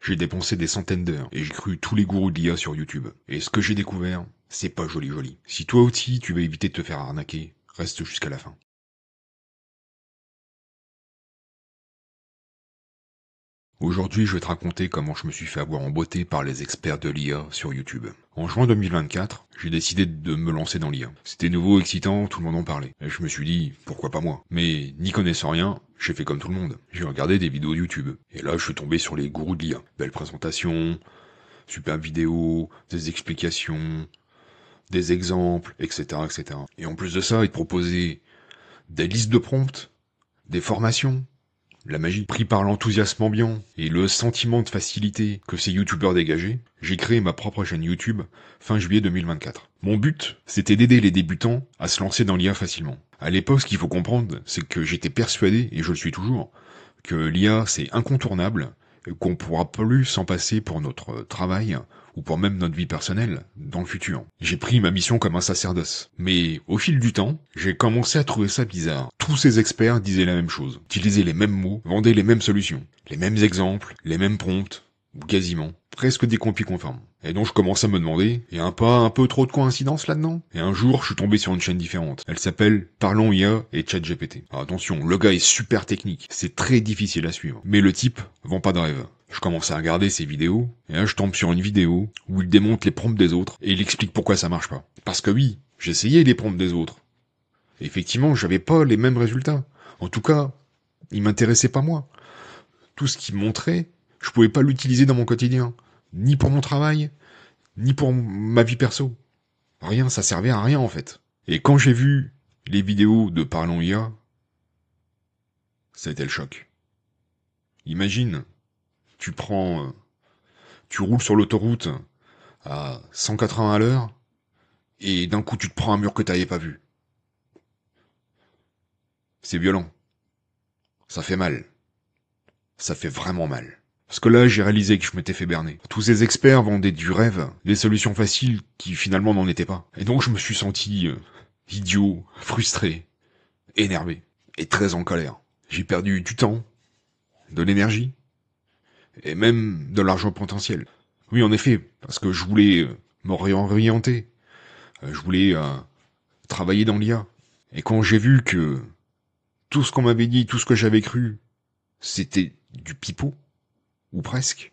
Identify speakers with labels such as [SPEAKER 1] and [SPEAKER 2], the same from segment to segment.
[SPEAKER 1] J'ai dépensé des centaines d'heures et j'ai cru tous les gourous de l'IA sur YouTube. Et ce que j'ai découvert, c'est pas joli joli. Si toi aussi tu veux éviter de te faire arnaquer, reste jusqu'à la fin. Aujourd'hui, je vais te raconter comment je me suis fait avoir en beauté par les experts de l'IA sur YouTube. En juin 2024, j'ai décidé de me lancer dans l'IA. C'était nouveau, excitant, tout le monde en parlait. Et je me suis dit, pourquoi pas moi? Mais n'y connaissant rien, j'ai fait comme tout le monde. J'ai regardé des vidéos YouTube. Et là, je suis tombé sur les gourous de l'IA. Belle présentation, super vidéo, des explications, des exemples, etc., etc. Et en plus de ça, ils te proposaient des listes de prompts, des formations, la magie. Pris par l'enthousiasme ambiant et le sentiment de facilité que ces youtubeurs dégageaient, j'ai créé ma propre chaîne YouTube fin juillet 2024. Mon but, c'était d'aider les débutants à se lancer dans l'IA facilement. À l'époque, ce qu'il faut comprendre, c'est que j'étais persuadé, et je le suis toujours, que l'IA c'est incontournable, et qu'on pourra plus s'en passer pour notre travail, ou pour même notre vie personnelle, dans le futur. J'ai pris ma mission comme un sacerdoce. Mais au fil du temps, j'ai commencé à trouver ça bizarre. Tous ces experts disaient la même chose, utilisaient les mêmes mots, vendaient les mêmes solutions, les mêmes exemples, les mêmes prompts, ou quasiment, presque des copies conformes. Et donc je commence à me demander, y a un peu trop de coïncidences là-dedans? Et un jour, je suis tombé sur une chaîne différente. Elle s'appelle Parlons IA et ChatGPT. Alors attention, le gars est super technique, c'est très difficile à suivre. Mais le type vend pas de rêve. Je commence à regarder ses vidéos, et là je tombe sur une vidéo où il démonte les prompts des autres, et il explique pourquoi ça marche pas. Parce que oui, j'essayais les prompts des autres. Et effectivement, j'avais pas les mêmes résultats. En tout cas, ils m'intéressaient pas moi. Tout ce qu'il montrait, je pouvais pas l'utiliser dans mon quotidien. Ni pour mon travail, ni pour ma vie perso. Rien, ça servait à rien en fait. Et quand j'ai vu les vidéos de Parlons IA, ça a été le choc. Imagine, tu prends, tu roules sur l'autoroute à 180 à l'heure, et d'un coup tu te prends un mur que t'avais pas vu. C'est violent. Ça fait mal. Ça fait vraiment mal. Parce que là, j'ai réalisé que je m'étais fait berner. Tous ces experts vendaient du rêve, des solutions faciles qui finalement n'en étaient pas. Et donc je me suis senti idiot, frustré, énervé, et très en colère. J'ai perdu du temps, de l'énergie, et même de l'argent potentiel. Oui, en effet, parce que je voulais me réorienter. Je voulais travailler dans l'IA. Et quand j'ai vu que tout ce qu'on m'avait dit, tout ce que j'avais cru, c'était du pipeau, ou presque,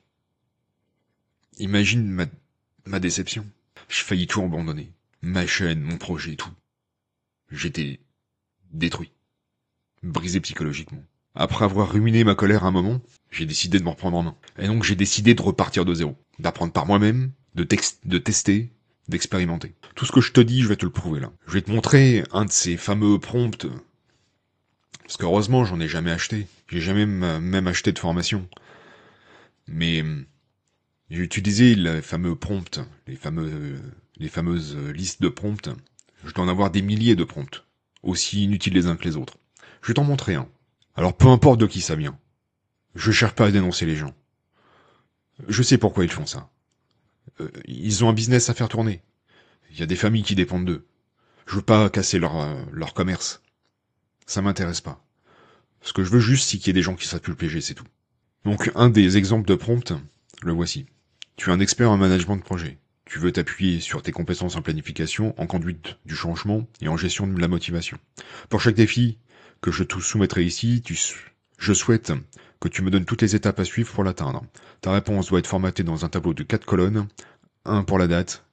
[SPEAKER 1] imagine ma déception. J'ai failli tout abandonner. Ma chaîne, mon projet, tout. J'étais détruit. Brisé psychologiquement. Après avoir ruminé ma colère un moment, j'ai décidé de me reprendre en main. Et donc j'ai décidé de repartir de zéro. D'apprendre par moi-même, de tester, d'expérimenter. Tout ce que je te dis, je vais te le prouver là. Je vais te montrer un de ces fameux prompts. Parce qu'heureusement, j'en ai jamais acheté. J'ai jamais même acheté de formation. Mais j'ai utilisé les fameux prompts, les fameuses listes de prompts. Je dois en avoir des milliers de prompts, aussi inutiles les uns que les autres. Je vais t'en montrer un. Alors peu importe de qui ça vient. Je cherche pas à dénoncer les gens. Je sais pourquoi ils font ça. Ils ont un business à faire tourner. Il y a des familles qui dépendent d'eux. Je veux pas casser leur commerce. Ça m'intéresse pas. Ce que je veux juste, c'est qu'il y ait des gens qui savent plus le PG, c'est tout. Donc un des exemples de prompt, le voici. Tu es un expert en management de projet. Tu veux t'appuyer sur tes compétences en planification, en conduite du changement et en gestion de la motivation. Pour chaque défi que je te soumettrai ici, je souhaite que tu me donnes toutes les étapes à suivre pour l'atteindre. Ta réponse doit être formatée dans un tableau de 4 colonnes, un pour la date,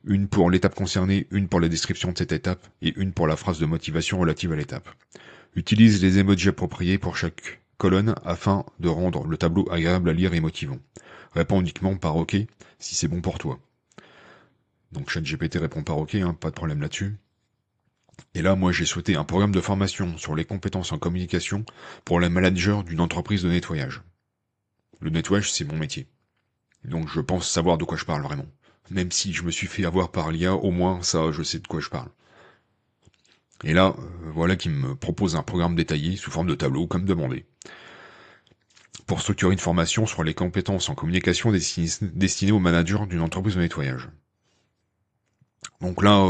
[SPEAKER 1] une pour l'étape concernée, une pour la description de cette étape et une pour la phrase de motivation relative à l'étape. Utilise les emojis appropriés pour chaque colonne afin de rendre le tableau agréable à lire et motivant. Réponds uniquement par OK si c'est bon pour toi. Donc ChatGPT répond par OK, pas de problème là-dessus. Et là, moi, j'ai souhaité un programme de formation sur les compétences en communication pour les managers d'une entreprise de nettoyage. Le nettoyage, c'est mon métier. Donc je pense savoir de quoi je parle vraiment. Même si je me suis fait avoir par l'IA, au moins ça, je sais de quoi je parle. Et là, voilà qu'il me propose un programme détaillé sous forme de tableau, comme demandé, pour structurer une formation sur les compétences en communication destinées aux managers d'une entreprise de nettoyage. Donc là,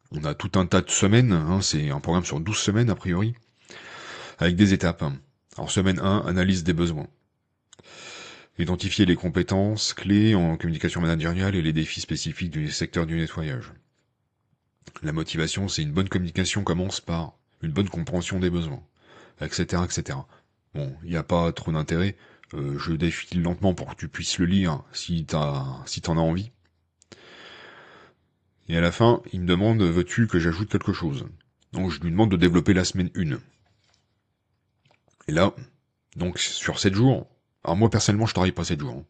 [SPEAKER 1] on a tout un tas de semaines, c'est un programme sur 12 semaines a priori, avec des étapes. Alors semaine 1, analyse des besoins. Identifier les compétences clés en communication managériale et les défis spécifiques du secteur du nettoyage. La motivation, c'est une bonne communication commence par une bonne compréhension des besoins, etc., etc. Bon, il n'y a pas trop d'intérêt. Je défile lentement pour que tu puisses le lire si t'en as envie. Et à la fin, il me demande, veux-tu que j'ajoute quelque chose? Donc je lui demande de développer la semaine 1. Et là, donc sur 7 jours, alors moi personnellement je travaille pas 7 jours. Hein.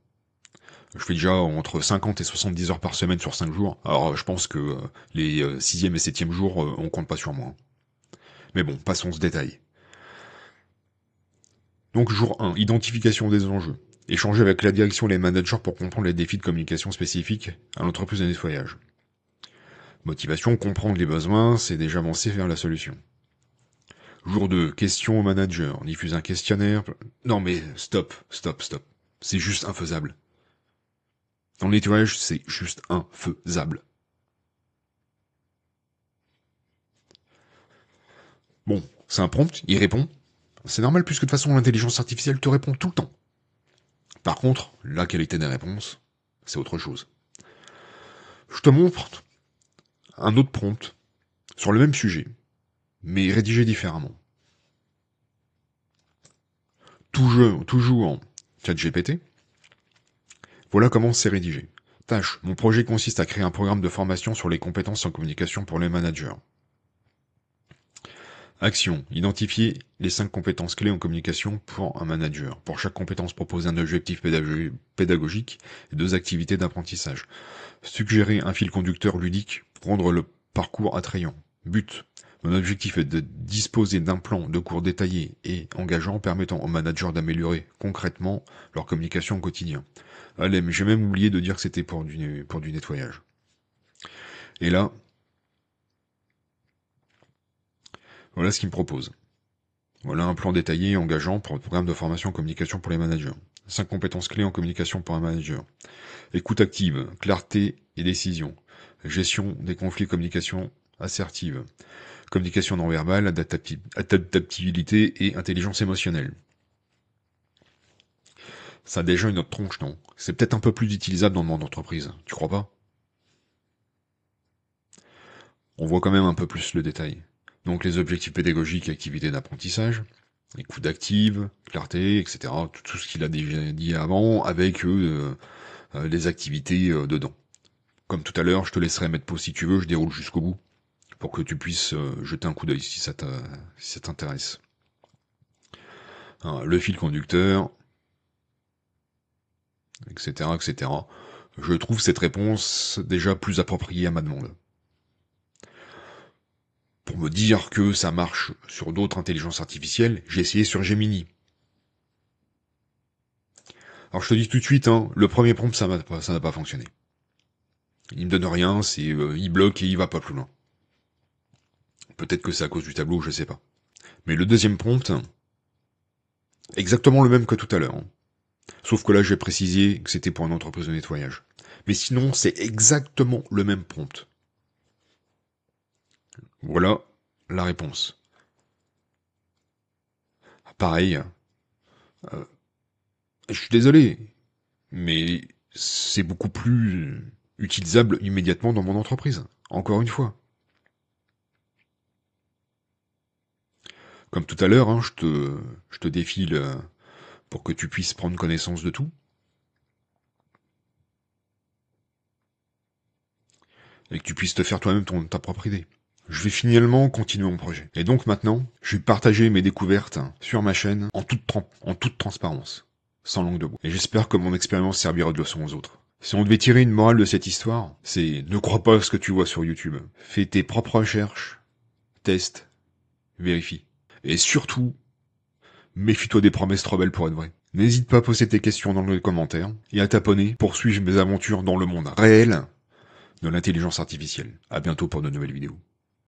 [SPEAKER 1] Je fais déjà entre 50 et 70 heures par semaine sur 5 jours. Alors je pense que les 6e et 7e jours, on compte pas sur moi. Hein. Mais bon, passons ce détail. Donc jour 1, identification des enjeux. Échanger avec la direction et les managers pour comprendre les défis de communication spécifiques à l'entreprise de nettoyage. Motivation, comprendre les besoins, c'est déjà avancer vers la solution. Jour 2, question au manager, diffuse un questionnaire. Non mais stop. C'est juste infaisable. Dans le nettoyage, c'est juste infaisable. Bon, c'est un prompt, il répond. C'est normal puisque de toute façon l'intelligence artificielle te répond tout le temps. Par contre, la qualité des réponses, c'est autre chose. Je te montre un autre prompt sur le même sujet, mais rédigé différemment. Toujours en ChatGPT. Voilà comment c'est rédigé. Tâche. Mon projet consiste à créer un programme de formation sur les compétences en communication pour les managers. Action. Identifier les 5 compétences clés en communication pour un manager. Pour chaque compétence, proposer un objectif pédagogique et 2 activités d'apprentissage. Suggérer un fil conducteur ludique pour rendre le parcours attrayant. But. Mon objectif est de disposer d'un plan de cours détaillé et engageant permettant aux managers d'améliorer concrètement leur communication au quotidien. Allez, mais j'ai même oublié de dire que c'était pour du nettoyage. Et là, voilà ce qu'il me propose. Voilà un plan détaillé et engageant pour le programme de formation en communication pour les managers. 5 compétences clés en communication pour un manager. Écoute active, clarté et décision. Gestion des conflits, communication assertive. Communication non verbale, adaptabilité et intelligence émotionnelle. Ça a déjà une autre tronche, non? C'est peut-être un peu plus utilisable dans le monde d'entreprise, tu crois pas? On voit quand même un peu plus le détail. Donc les objectifs pédagogiques et activités d'apprentissage, écoute active, clarté, etc. Tout ce qu'il a déjà dit avant, avec les activités dedans. Comme tout à l'heure, je te laisserai mettre pause si tu veux, je déroule jusqu'au bout, pour que tu puisses jeter un coup d'œil si ça t'intéresse. Le fil conducteur, etc., etc. Je trouve cette réponse déjà plus appropriée à ma demande. Pour me dire que ça marche sur d'autres intelligences artificielles, j'ai essayé sur Gemini. Alors je te dis tout de suite, hein, le premier prompt ça n'a pas fonctionné. Il me donne rien, il bloque et il va pas plus loin. Peut-être que c'est à cause du tableau, je sais pas. Mais le deuxième prompt, exactement le même que tout à l'heure. Hein. Sauf que là j'ai précisé que c'était pour une entreprise de nettoyage. Mais sinon c'est exactement le même prompt. Voilà la réponse. Pareil, je suis désolé, mais c'est beaucoup plus utilisable immédiatement dans mon entreprise. Encore une fois. Comme tout à l'heure, hein, je te défile pour que tu puisses prendre connaissance de tout. Et que tu puisses te faire toi-même ta propre idée. Je vais finalement continuer mon projet. Et donc maintenant, je vais partager mes découvertes sur ma chaîne en toute transparence, sans langue de bois. Et j'espère que mon expérience servira de leçon aux autres. Si on devait tirer une morale de cette histoire, c'est ne crois pas à ce que tu vois sur YouTube. Fais tes propres recherches, teste, vérifie. Et surtout, méfie-toi des promesses trop belles pour être vraies. N'hésite pas à poser tes questions dans les commentaires et à t'abonner pour suivre mes aventures dans le monde réel de l'intelligence artificielle. À bientôt pour de nouvelles vidéos.